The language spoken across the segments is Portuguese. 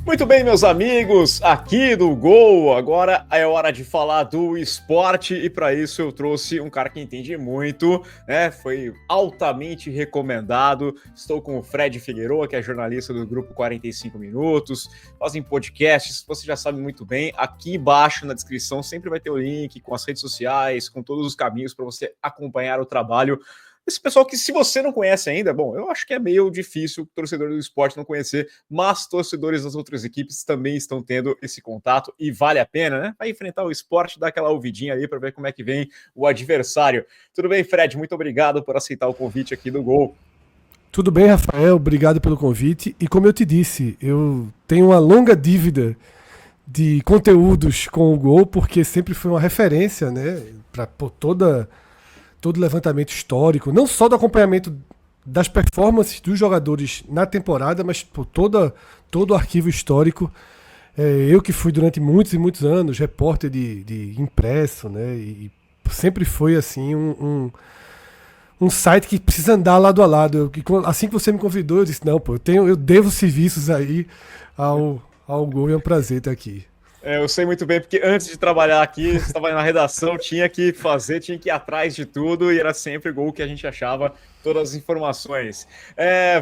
Muito bem, meus amigos, aqui do Gol, agora é hora de falar do esporte e para isso eu trouxe um cara que entende muito, né? Foi altamente recomendado. Estou com o Fred Figueroa, que é jornalista do Grupo 45 Minutos, fazem podcasts, você já sabe muito bem. Aqui embaixo na descrição sempre vai ter o link com as redes sociais, com todos os caminhos para você acompanhar o trabalho. Esse pessoal que, se você não conhece ainda, bom, eu acho que é meio difícil o torcedor do esporte não conhecer, mas torcedores das outras equipes também estão tendo esse contato e vale a pena, né? Vai enfrentar o esporte, dar aquela ouvidinha aí para ver como é que vem o adversário. Tudo bem, Fred? Muito obrigado por aceitar o convite aqui do Gol. Tudo bem, Rafael, obrigado pelo convite. E como eu te disse, eu tenho uma longa dívida de conteúdos com o Gol, porque sempre foi uma referência, né, para todo levantamento histórico, não só do acompanhamento das performances dos jogadores na temporada, mas por todo o arquivo histórico. Eu que fui durante muitos e muitos anos repórter de impresso, né, e sempre foi assim um site que precisa andar lado a lado. Assim que você me convidou, eu disse, não, pô, eu devo serviços aí ao Gol, e é um prazer estar aqui. Eu sei muito bem, porque antes de trabalhar aqui, estava na redação, tinha que ir atrás de tudo, e era sempre Gol que a gente achava todas as informações.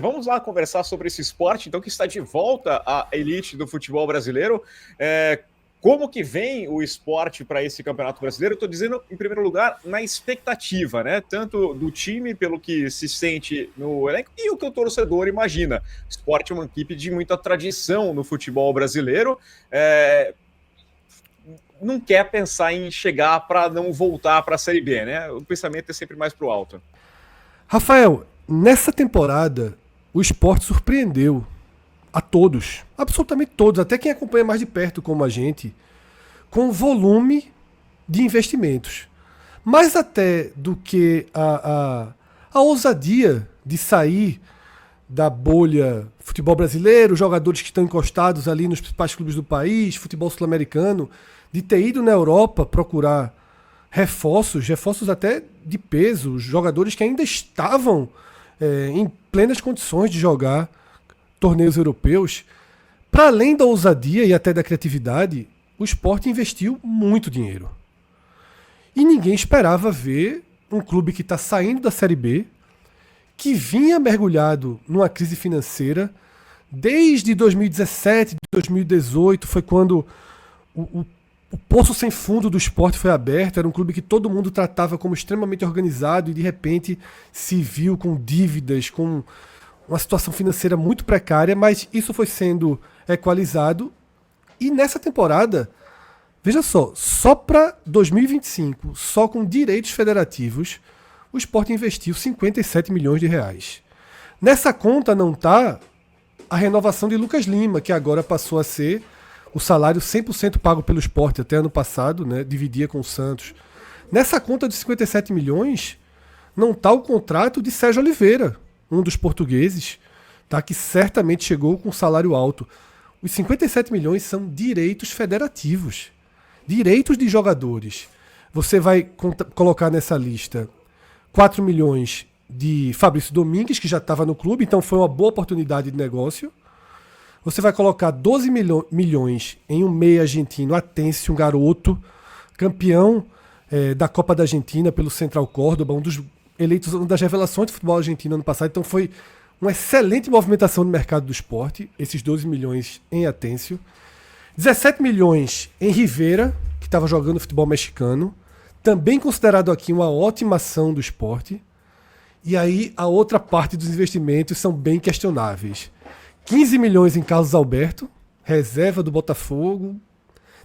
Vamos lá conversar sobre esse esporte, então, que está de volta à elite do futebol brasileiro. Como que vem o esporte para esse Campeonato Brasileiro? Eu estou dizendo, em primeiro lugar, na expectativa, né? Tanto do time, pelo que se sente no elenco, e o que o torcedor imagina. O esporte é uma equipe de muita tradição no futebol brasileiro. Não quer pensar em chegar para não voltar para a Série B, né? O pensamento é sempre mais para o alto. Rafael, nessa temporada, o Sport surpreendeu a todos, absolutamente todos, até quem acompanha mais de perto como a gente, com o volume de investimentos. Mais até do que a ousadia de sair da bolha futebol brasileiro, jogadores que estão encostados ali nos principais clubes do país, futebol sul-americano, de ter ido na Europa procurar reforços até de peso, jogadores que ainda estavam em plenas condições de jogar torneios europeus. Para além da ousadia e até da criatividade, o Sport investiu muito dinheiro. E ninguém esperava ver um clube que está saindo da Série B, que vinha mergulhado numa crise financeira desde 2017, 2018, foi quando o poço sem fundo do Sport foi aberto. Era um clube que todo mundo tratava como extremamente organizado e de repente se viu com dívidas, com uma situação financeira muito precária, mas isso foi sendo equalizado. E nessa temporada, veja só para 2025, só com direitos federativos, o Sport investiu 57 milhões de reais. Nessa conta não está a renovação de Lucas Lima, que agora passou a ser o salário 100% pago pelo Sport. Até ano passado, né, dividia com o Santos. Nessa conta de 57 milhões, não está o contrato de Sérgio Oliveira, um dos portugueses, tá, que certamente chegou com um salário alto. Os 57 milhões são direitos federativos, direitos de jogadores. Você vai colocar nessa lista 4 milhões de Fabrício Domingues, que já estava no clube, então foi uma boa oportunidade de negócio. Você vai colocar 12 milhões em um meia argentino, Atencio, um garoto, campeão da Copa da Argentina pelo Central Córdoba, um dos eleitos, uma das revelações do futebol argentino ano passado. Então foi uma excelente movimentação no mercado do esporte, esses 12 milhões em Atencio. 17 milhões em Rivera, que estava jogando futebol mexicano, também considerado aqui uma ótima ação do esporte. E aí a outra parte dos investimentos são bem questionáveis. 15 milhões em Carlos Alberto, reserva do Botafogo.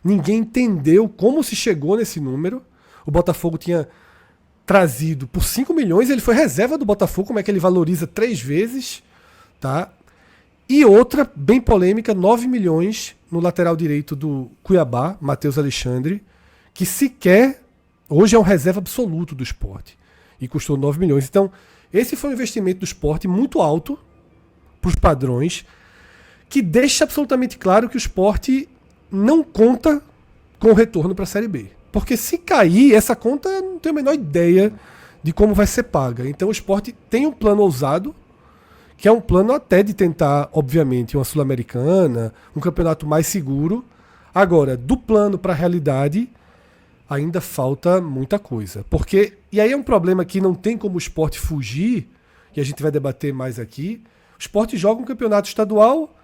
Ninguém entendeu como se chegou nesse número. O Botafogo tinha trazido por 5 milhões, ele foi reserva do Botafogo, como é que ele valoriza 3 vezes, tá? E outra, bem polêmica, 9 milhões no lateral direito do Cuiabá, Matheus Alexandre, que sequer hoje é um reserva absoluto do Sport, e custou 9 milhões. Então, esse foi um investimento do Sport muito alto para os padrões, que deixa absolutamente claro que o Sport não conta com o retorno para a Série B. Porque se cair, essa conta não tem a menor ideia de como vai ser paga. Então o Sport tem um plano ousado, que é um plano até de tentar, obviamente, uma Sul-Americana, um campeonato mais seguro. Agora, do plano para a realidade, ainda falta muita coisa. Porque, e aí é um problema que não tem como o esporte fugir, e a gente vai debater mais aqui. O esporte joga um campeonato estadual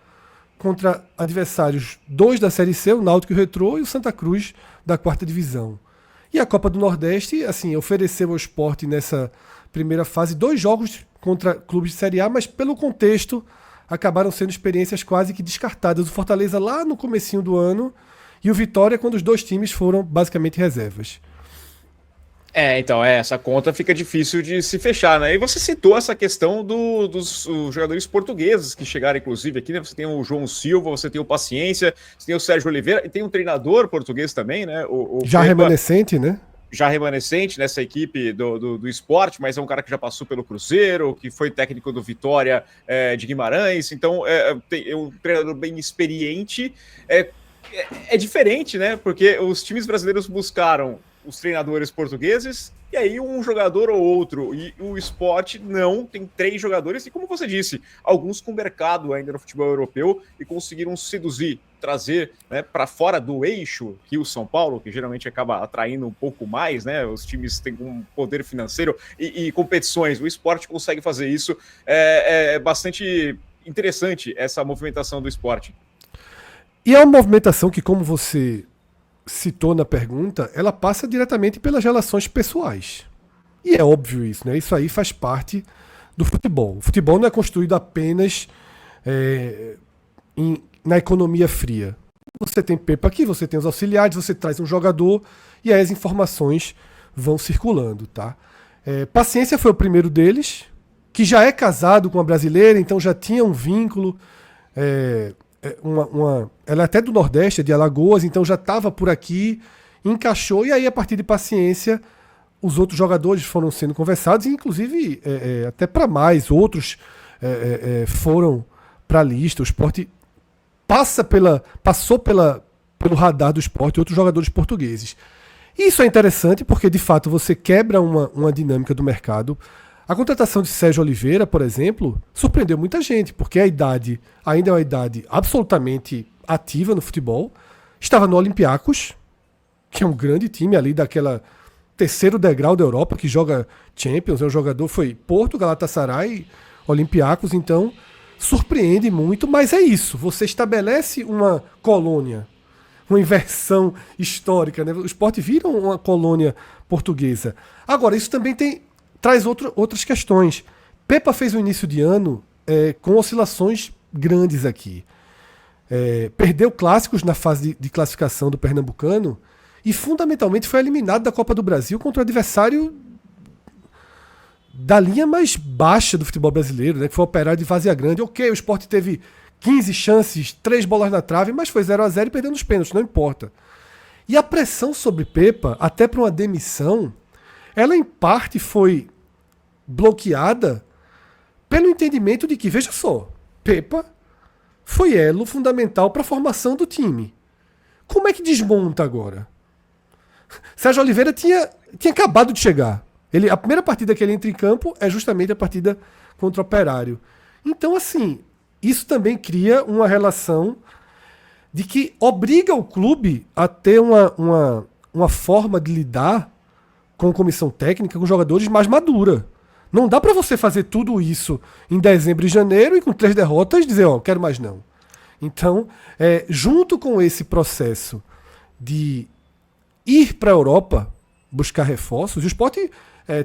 contra adversários 2 da Série C, o Náutico e o Retrô, e o Santa Cruz da 4ª divisão. E a Copa do Nordeste, assim, ofereceu ao esporte nessa primeira fase 2 jogos contra clubes de Série A, mas pelo contexto acabaram sendo experiências quase que descartadas. O Fortaleza lá no comecinho do ano e o Vitória quando os 2 times foram basicamente reservas. Então, essa conta fica difícil de se fechar, né? E você citou essa questão dos jogadores portugueses que chegaram, inclusive, aqui, né? Você tem o João Silva, você tem o Paciência, você tem o Sérgio Oliveira, e tem um treinador português também, né? O já Pepa, remanescente, né? Já remanescente nessa equipe do esporte, mas é um cara que já passou pelo Cruzeiro, que foi técnico do Vitória de Guimarães, então é um treinador bem experiente. É diferente, né? Porque os times brasileiros buscaram os treinadores portugueses, e aí um jogador ou outro, e o esporte não, tem 3 jogadores, e como você disse, alguns com mercado ainda no futebol europeu, e conseguiram seduzir, trazer, né, para fora do eixo, que o São Paulo, que geralmente acaba atraindo um pouco mais, né, os times têm um poder financeiro e competições, o esporte consegue fazer isso, é bastante interessante essa movimentação do esporte. E é uma movimentação que, como você citou na pergunta, ela passa diretamente pelas relações pessoais. E é óbvio isso, né? Isso aí faz parte do futebol. O futebol não é construído apenas na economia fria. Você tem Pepa aqui, você tem os auxiliares, você traz um jogador e aí as informações vão circulando, tá? Paciência foi o primeiro deles, que já é casado com uma brasileira, então já tinha um vínculo. Ela é até do Nordeste, é de Alagoas, então já estava por aqui, encaixou, e aí a partir de Paciência os outros jogadores foram sendo conversados, e inclusive até para mais, outros foram para a lista. O esporte passou pelo radar do esporte outros jogadores portugueses. Isso é interessante porque de fato você quebra uma dinâmica do mercado. A contratação de Sérgio Oliveira, por exemplo, surpreendeu muita gente, porque a idade ainda é uma idade absolutamente ativa no futebol. Estava no Olympiacos, que é um grande time ali daquela 3º degrau da Europa, que joga Champions, é um jogador, foi Porto, Galatasaray, Olympiacos, então surpreende muito, mas é isso, você estabelece uma colônia, uma inversão histórica, né? O esporte vira uma colônia portuguesa. Agora, isso também traz outras questões. Pepa fez um início de ano com oscilações grandes aqui. Perdeu clássicos na fase de classificação do Pernambucano e fundamentalmente foi eliminado da Copa do Brasil contra o adversário da linha mais baixa do futebol brasileiro, né, que foi o Operário de Várzea Grande. Ok, o Sport teve 15 chances, 3 bolas na trave, mas foi 0-0 e perdeu nos pênaltis, não importa. E a pressão sobre Pepa, até para uma demissão, ela em parte foi bloqueada pelo entendimento de que, veja só, Pepa foi elo fundamental para a formação do time. Como é que desmonta agora? Sérgio Oliveira tinha acabado de chegar. A primeira partida que ele entra em campo é justamente a partida contra o Operário. Então, assim, isso também cria uma relação de que obriga o clube a ter uma forma de lidar com comissão técnica, com jogadores mais madura. Não dá para você fazer tudo isso em dezembro e janeiro e com 3 derrotas dizer, quero mais não. Então, junto com esse processo de ir para a Europa buscar reforços, o Sport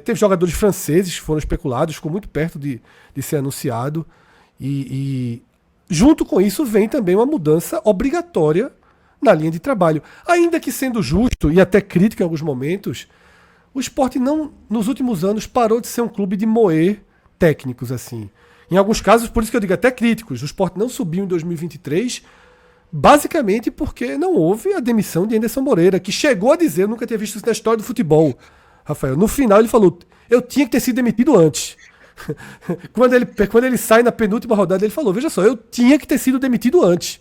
teve jogadores franceses que foram especulados, ficou muito perto de ser anunciado, e junto com isso vem também uma mudança obrigatória na linha de trabalho. Ainda que sendo justo e até crítico em alguns momentos, o Sport não, nos últimos anos, parou de ser um clube de moer técnicos assim. Em alguns casos, por isso que eu digo até críticos, o Sport não subiu em 2023, basicamente porque não houve a demissão de Anderson Moreira, que chegou a dizer, eu nunca tinha visto isso na história do futebol, Rafael. No final ele falou, eu tinha que ter sido demitido antes. Quando ele sai na penúltima rodada, ele falou, veja só, eu tinha que ter sido demitido antes.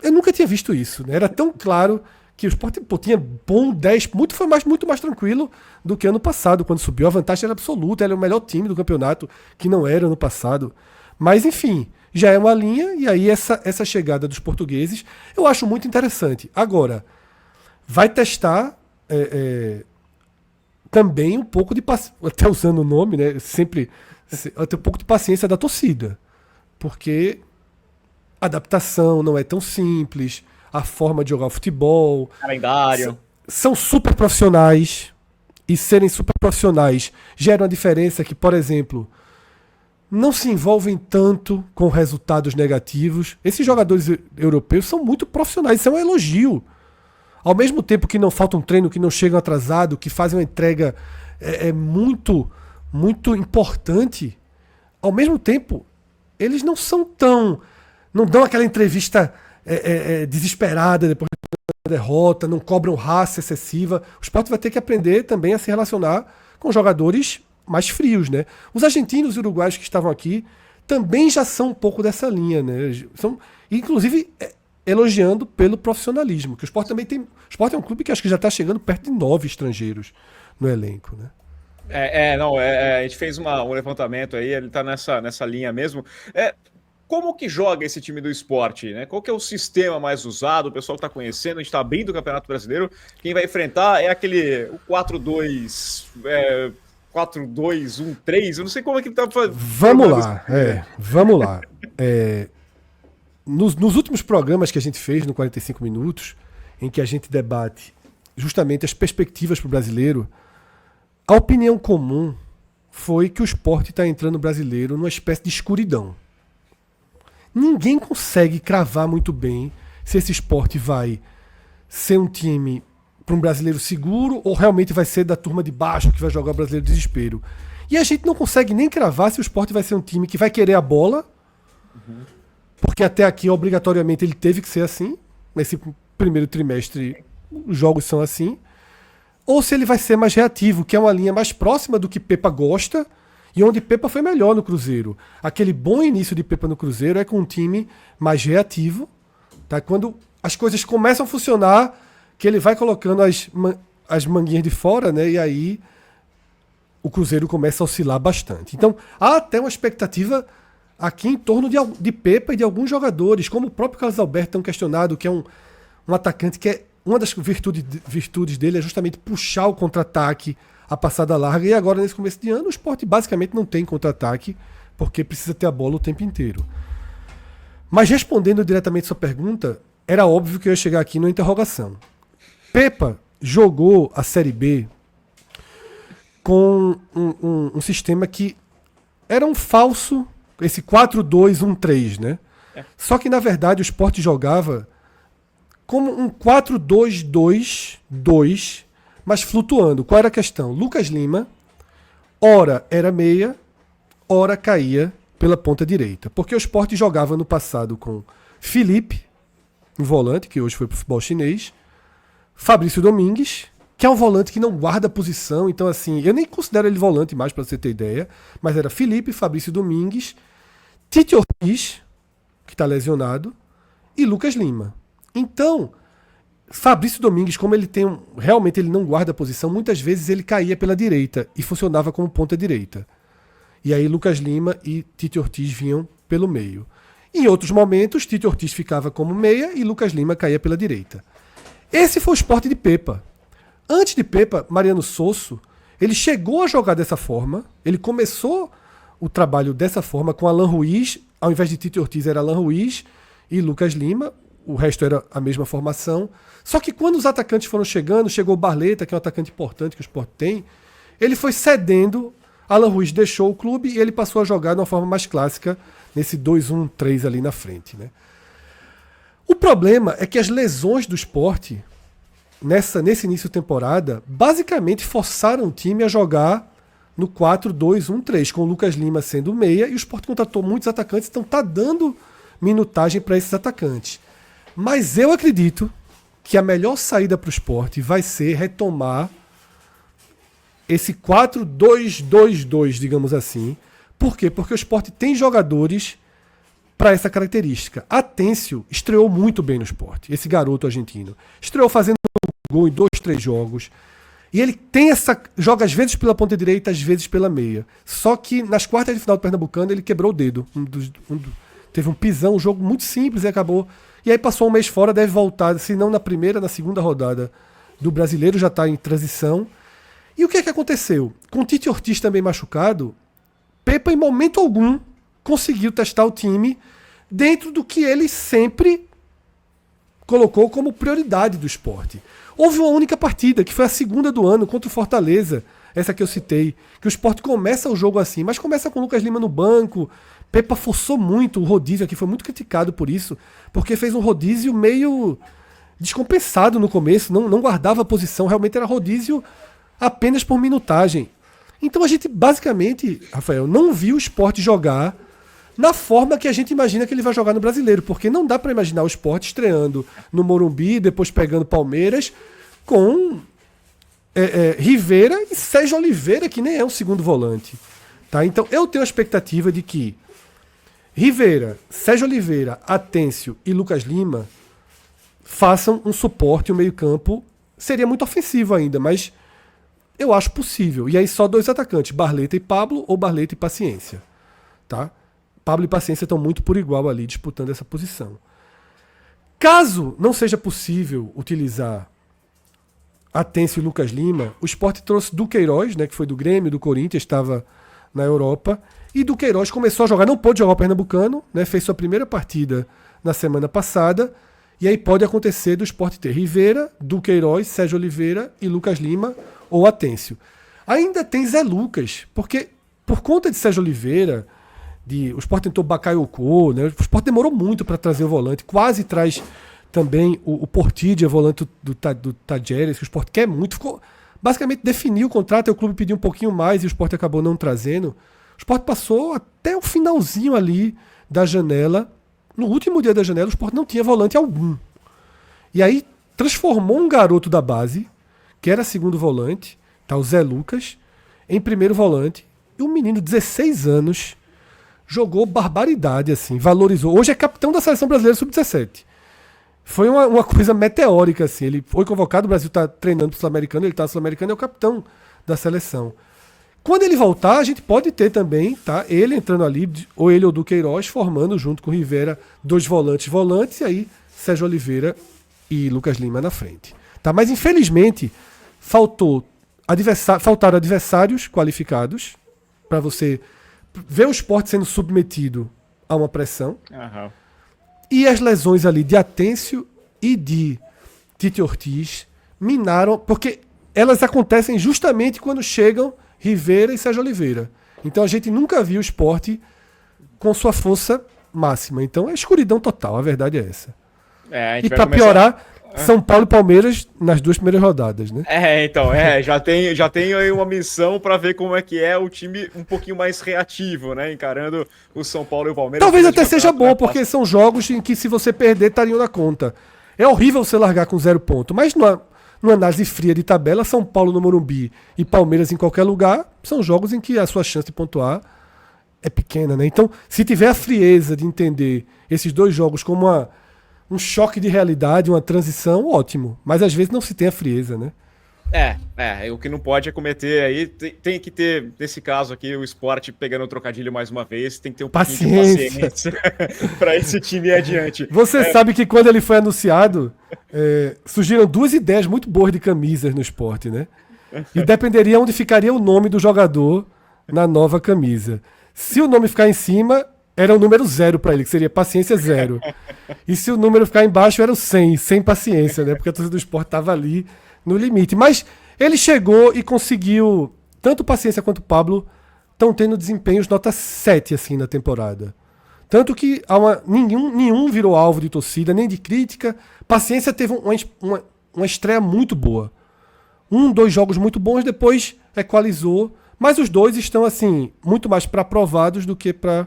Eu nunca tinha visto isso, né? Era tão claro que o Sport tinha bom 10, muito mais tranquilo do que ano passado, quando subiu. A vantagem era absoluta, era o melhor time do campeonato, que não era ano passado. Mas, enfim, já é uma linha, e aí essa chegada dos portugueses eu acho muito interessante. Agora, vai testar também um pouco de paciência, até usando o nome, né? Sempre até um pouco de paciência da torcida. Porque a adaptação não é tão simples, a forma de jogar o futebol. Calendário. São super profissionais, e serem super profissionais gera uma diferença que, por exemplo, não se envolvem tanto com resultados negativos. Esses jogadores europeus são muito profissionais, isso é um elogio. Ao mesmo tempo que não falta um treino, que não chegam atrasado, que fazem uma entrega muito, muito importante, ao mesmo tempo, eles não são tão... não dão aquela entrevista desesperada depois da derrota, não cobram raça excessiva. O Sport vai ter que aprender também a se relacionar com jogadores mais frios, né? Os argentinos e uruguaios que estavam aqui também já são um pouco dessa linha, né? São, inclusive, elogiando pelo profissionalismo, que o Sport também tem... O Sport é um clube que acho que já está chegando perto de 9 estrangeiros no elenco, né? A gente fez um levantamento aí, ele tá nessa linha mesmo. Como que joga esse time do Sport, né? Qual que é o sistema mais usado? O pessoal que tá conhecendo, a gente tá abrindo o Campeonato Brasileiro. Quem vai enfrentar é o 4-2... 4-2-1-3, eu não sei como é que ele tá fazendo. Vamos lá. Nos últimos programas que a gente fez, no 45 minutos, em que a gente debate justamente as perspectivas para o brasileiro, a opinião comum foi que o Sport está entrando no brasileiro numa espécie de escuridão. Ninguém consegue cravar muito bem se esse Sport vai ser um time para um brasileiro seguro ou realmente vai ser da turma de baixo que vai jogar o brasileiro de desespero. E a gente não consegue nem cravar se o Sport vai ser um time que vai querer a bola, porque até aqui obrigatoriamente ele teve que ser assim. Nesse primeiro trimestre os jogos são assim. Ou se ele vai ser mais reativo, que é uma linha mais próxima do que Pepa gosta e onde Pepa foi melhor no Cruzeiro. Aquele bom início de Pepa no Cruzeiro é com um time mais reativo, tá? Quando as coisas começam a funcionar, que ele vai colocando as manguinhas de fora, né? E aí o Cruzeiro começa a oscilar bastante. Então há até uma expectativa aqui em torno de Pepa e de alguns jogadores, como o próprio Carlos Alberto tão questionado, que é um atacante que uma das virtudes dele é justamente puxar o contra-ataque, a passada larga, e agora nesse começo de ano o Sport basicamente não tem contra-ataque, porque precisa ter a bola o tempo inteiro. Mas respondendo diretamente sua pergunta, era óbvio que eu ia chegar aqui numa interrogação. Pepa jogou a Série B com um sistema que era um falso, esse 4-2-1-3, né? Só que na verdade o Sport jogava como um 4-2-2-2, mas flutuando. Qual era a questão? Lucas Lima, ora era meia, ora caía pela ponta direita. Porque o Sport jogava no passado com Felipe, um volante, que hoje foi pro futebol chinês, Fabrício Domingues, que é um volante que não guarda posição, então assim, eu nem considero ele volante mais, para você ter ideia, mas era Felipe, Fabrício Domingues, Tite Ortiz, que está lesionado, e Lucas Lima. Então, Fabrício Domingues, como ele realmente ele não guarda posição, muitas vezes ele caía pela direita e funcionava como ponta direita. E aí Lucas Lima e Tite Ortiz vinham pelo meio. Em outros momentos, Tite Ortiz ficava como meia e Lucas Lima caía pela direita. Esse foi o Sport de Pepa. Antes de Pepa, Mariano Sosso, ele chegou a jogar dessa forma, ele começou o trabalho dessa forma com Alan Ruiz, ao invés de Tite Ortiz era Alan Ruiz e Lucas Lima, o resto era a mesma formação. Só que quando os atacantes foram chegando, chegou o Barleta, que é um atacante importante que o Sport tem, ele foi cedendo, Alan Ruiz deixou o clube e ele passou a jogar de uma forma mais clássica, nesse 2-1-3 ali na frente, né? O problema é que as lesões do Sport, nesse início de temporada, basicamente forçaram o time a jogar no 4-2-1-3, com o Lucas Lima sendo meia, e o Sport contratou muitos atacantes, então tá dando minutagem para esses atacantes. Mas eu acredito que a melhor saída para o Sport vai ser retomar esse 4-2-2-2, digamos assim. Por quê? Porque o Sport tem jogadores para essa característica. Atencio estreou muito bem no Sport, esse garoto argentino. Estreou fazendo gol em 2, 3 jogos. E ele tem joga às vezes pela ponta direita, às vezes pela meia. Só que nas quartas de final do Pernambucano ele quebrou o dedo. Teve um pisão, um jogo muito simples e acabou. E aí passou um mês fora, deve voltar, se não na primeira, na segunda rodada do Brasileiro, já está em transição. E o que é que aconteceu? Com o Tite Ortiz também machucado, Pepa em momento algum conseguiu testar o time dentro do que ele sempre colocou como prioridade do Sport. Houve uma única partida, que foi a segunda do ano, contra o Fortaleza, essa que eu citei, que o Sport começa o jogo assim, mas começa com o Lucas Lima no banco. Pepa forçou muito o rodízio aqui, foi muito criticado por isso, porque fez um rodízio meio descompensado no começo, não guardava a posição, realmente era rodízio apenas por minutagem. Então a gente basicamente, Rafael, não viu o Sport jogar na forma que a gente imagina que ele vai jogar no Brasileiro, porque não dá para imaginar o Sport estreando no Morumbi, depois pegando Palmeiras, com Rivera e Sérgio Oliveira, que nem é um segundo volante. Tá? Então eu tenho a expectativa de que Rivera, Sérgio Oliveira, Atencio e Lucas Lima façam um suporte, um meio-campo. Seria muito ofensivo ainda, mas eu acho possível. E aí só 2 atacantes, Barleta e Pablo ou Barleta e Paciência. Tá? Pablo e Paciência estão muito por igual ali, disputando essa posição. Caso não seja possível utilizar Atencio e Lucas Lima, o Sport trouxe Duqueiroz, né, que foi do Grêmio, do Corinthians, estava na Europa, e Duqueiroz começou a jogar, não pôde jogar o Pernambucano, né, fez sua primeira partida na semana passada, e aí pode acontecer do Sport ter Rivera, Duqueiroz, Sérgio Oliveira e Lucas Lima, ou Atencio. Ainda tem Zé Lucas, porque por conta de Sérgio Oliveira, o Sport tentou Bakayoko, né? O Sport demorou muito para trazer o volante, quase traz também o Portidia, volante do Tajeres, que o Sport quer muito, basicamente definiu o contrato, aí o clube pediu um pouquinho mais e o Sport acabou não trazendo. O Sport passou até o finalzinho ali da janela, no último dia da janela o Sport não tinha volante algum. E aí transformou um garoto da base, que era segundo volante, tá, o Zé Lucas, em primeiro volante, e um menino de 16 anos jogou barbaridade, assim, valorizou. Hoje é capitão da Seleção Brasileira Sub-17. Foi uma coisa meteórica, assim. Ele foi convocado, o Brasil está treinando para o Sul-Americano, ele está no Sul-Americano, é o capitão da seleção. Quando ele voltar, a gente pode ter também, tá, ele entrando ali, ou ele ou Duqueiroz, formando junto com o Rivera 2 volantes, e aí Sérgio Oliveira e Lucas Lima na frente. Tá? Mas infelizmente faltaram adversários qualificados para você ver o Sport sendo submetido a uma pressão. Uhum. E as lesões ali de Atencio e de Tite Ortiz minaram, porque elas acontecem justamente quando chegam Rivera e Sérgio Oliveira. Então a gente nunca viu o Sport com sua força máxima. Então é escuridão total, a verdade é essa. E para piorar, São Paulo e Palmeiras nas 2 primeiras rodadas, né? Já tenho aí uma missão para ver como é que é o time um pouquinho mais reativo, né? Encarando o São Paulo e o Palmeiras. Talvez até seja bom, porque são jogos em que se você perder, estariam na conta. É horrível você largar com 0 ponto, mas numa análise fria de tabela, São Paulo no Morumbi e Palmeiras em qualquer lugar, são jogos em que a sua chance de pontuar é pequena, né? Então, se tiver a frieza de entender esses 2 jogos como um choque de realidade, uma transição, ótimo. Mas às vezes não se tem a frieza, né? O que não pode é cometer aí, tem que ter, nesse caso aqui, o Sport pegando o trocadilho mais uma vez, tem que ter um pouquinho de paciência para esse time ir adiante. Você sabe que quando ele foi anunciado, surgiram 2 ideias muito boas de camisas no Sport, né? E dependeria onde ficaria o nome do jogador na nova camisa. Se o nome ficar em cima, era o número 0 para ele, que seria paciência 0. E se o número ficar embaixo, era o 100, sem paciência, né? Porque a torcida do Sport estava ali no limite. Mas ele chegou e conseguiu, tanto Paciência quanto Pablo estão tendo desempenhos nota 7 assim na temporada. Tanto que nenhum virou alvo de torcida, nem de crítica. Paciência teve uma estreia muito boa. 2 jogos muito bons, depois equalizou. Mas os 2 estão assim muito mais para aprovados do que para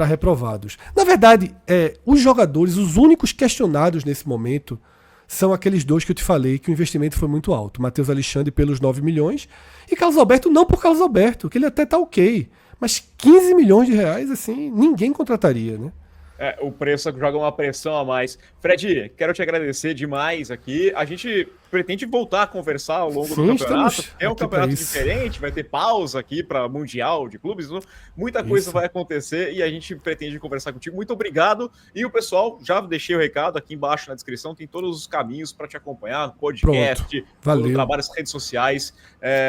reprovados. Na verdade, os jogadores, os únicos questionados nesse momento, são aqueles 2 que eu te falei, que o investimento foi muito alto. Matheus Alexandre pelos 9 milhões e Carlos Alberto não por Carlos Alberto, que ele até tá ok. Mas 15 milhões de reais, assim, ninguém contrataria, né? O preço joga uma pressão a mais. Fred, quero te agradecer demais aqui. A gente pretende voltar a conversar ao longo do campeonato. É um campeonato diferente, vai ter pausa aqui para Mundial de Clubes. Muita coisa vai acontecer e a gente pretende conversar contigo. Muito obrigado. E o pessoal, já deixei o recado aqui embaixo na descrição, tem todos os caminhos para te acompanhar, podcast, valeu. Trabalho nas redes sociais.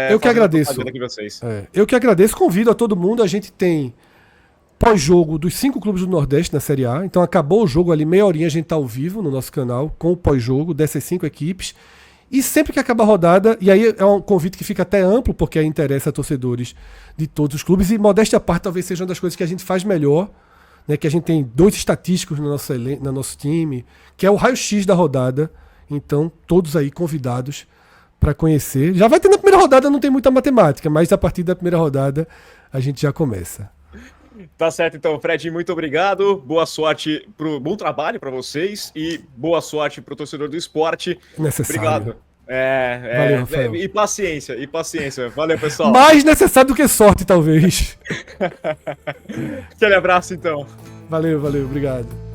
Eu que agradeço. Eu que agradeço. Convido a todo mundo. A gente tem pós-jogo dos 5 clubes do Nordeste na Série A. Então acabou o jogo ali, meia horinha a gente tá ao vivo no nosso canal com o pós-jogo dessas 5 equipes. E sempre que acaba a rodada, e aí é um convite que fica até amplo, porque aí interessa a torcedores de todos os clubes, e modéstia à parte talvez seja uma das coisas que a gente faz melhor, né, que a gente tem 2 estatísticos no nosso time, que é o raio-x da rodada. Então todos aí convidados para conhecer. Já vai ter na primeira rodada, não tem muita matemática, mas a partir da primeira rodada a gente já começa. Tá certo, então, Fred, muito obrigado. Boa sorte, bom trabalho para vocês e boa sorte para o torcedor do esporte. Necessário. Obrigado. Valeu, Rafael. E paciência. Valeu, pessoal. Mais necessário do que sorte, talvez. Aquele abraço, então. Valeu, obrigado.